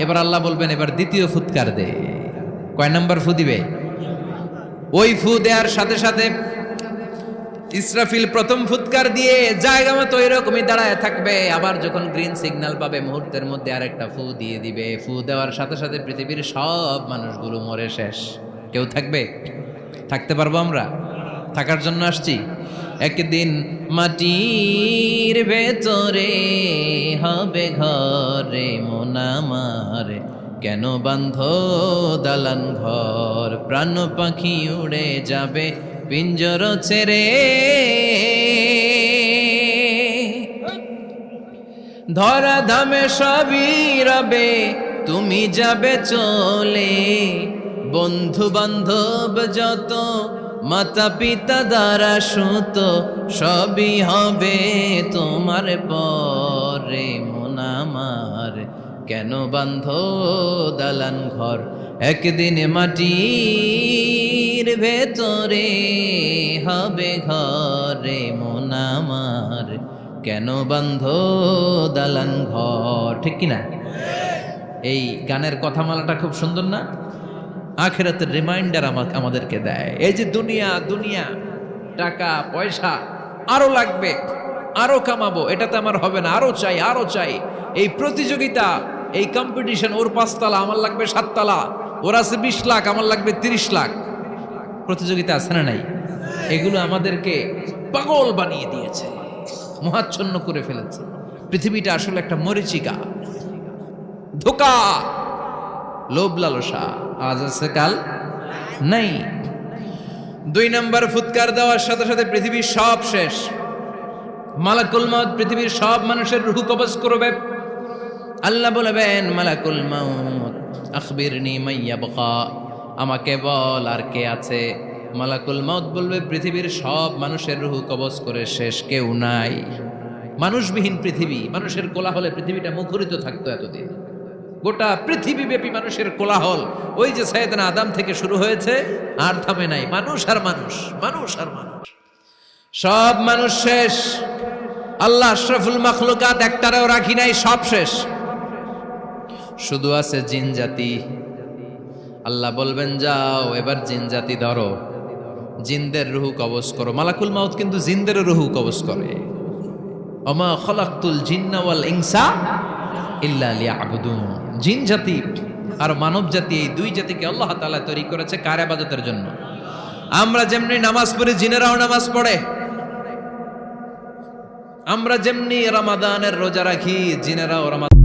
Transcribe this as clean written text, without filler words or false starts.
এবার আল্লাহ বলবেন এবার দ্বিতীয় ফুৎকার দে। কয় নাম্বার ফু দিবে? ওই ফু দেওয়ার সাথে সাথে ইসরাফিল প্রথম ফুৎকার দিয়ে জায়গা মতো এরকমই দাঁড়ায় থাকবে। আবার যখন গ্রিন সিগন্যাল পাবে মুহূর্তের মধ্যে আরেকটা ফু দিয়ে দিবে। ফু দেওয়ার সাথে সাথে পৃথিবীর সব মানুষগুলো মরে শেষ। কেউ থাকবে? থাকতে পারবো আমরা? থাকার জন্য আসছি। একদিন মাটির ভেতরে হবে ঘরে মন আমার, কেন বান্ধ দালান ঘর, প্রাণ পাখি উড়ে যাবে পিঞ্জর ছেড়ে, ধরা ধামে সবই রবে তুমি যাবে চলে, বন্ধু বান্ধব যত মাতা পিতা দ্বারা সুত সবই হবে তোমার পরে মন আমার, কেন বান্ধ দালান ঘর, একদিন মাটির ভেতরে হবে ঘরে মন আমার, কেন বান্ধ দালান ঘর। ঠিক কিনা? এই গানের কথামালাটা খুব সুন্দর না? আখিরাতের রিমাইন্ডার আমাদেরকে দেয়। এই যে দুনিয়া দুনিয়া, টাকা পয়সা আরো লাগবে, আরো কামাবো, এটাতে আমার হবে না, আরো চাই আরো চাই। এই প্রতিযোগিতা, এই কম্পিটিশন, ওর 5 তলা আমার লাগবে 7 তলা, ওর আছে 20 লাখ আমার লাগবে 30 লাখ। প্রতিযোগিতা আছে না নাই? এগুলো আমাদেরকে পাগল বানিয়ে দিয়েছে, মোহাচ্ছন্ন করে ফেলেছে। পৃথিবীটা আসলে একটা মরিচিকা, ধোঁকা, লোভ লালসা, আজ আছে কাল নাই। 2 নাম্বার ফুৎকার দেওয়ার সাথে সাথে পৃথিবীর সব শেষ। মালাকুল মউত পৃথিবীর সব মানুষের রূহ কবজ করবে। আল্লাহ বলবেন মালাকুল মউত আখবিরনি মাইয়াবকা, আমাকে বল আর কে আছে। মালাকুল মউত বলবে পৃথিবীর সব মানুষের রূহ কবজ করে শেষ, কেউ নাই। মানুষবিহীন পৃথিবী, মানুষের কোলাহলে পৃথিবীটা মুখরিত থাকতো এতদিন। গোটা পৃথিবীব্যাপী মানুষের কোলাহল, ওই যে সাইয়েদনা আদম থেকে শুরু হয়েছে, আর থামে নাই। মানুষ আর মানুষ, মানুষ আর মানুষ, সব মানুষ শেষ। আল্লাহ আশরাফুল মাখলুকাত একটারেও রাখি নাই, সব শেষ। শুধু আছে জিন জাতি। আল্লাহ বলবেন যাও এবার জিন জাতি ধরো, জিনদের রুহু কবজ করো। মালাকুল মাউত কিন্তু জিনদের রুহু কবজ করে। ওমা খলাকতুল জিন্না ওয়াল ইনসা ইল্লা লিয়াবুদুন। জিন জাতি আর মানব জাতি, এই 2 জাতিকে আল্লাহ তাআলা তৈরি করেছে কার ইবাদতের জন্য? আমরা যেমনি নামাজ পড়ি, জিনেরাও নামাজ পড়ে। আমরা যেমনি রমাদানের রোজা রাখি, জিনেরাও রমাদান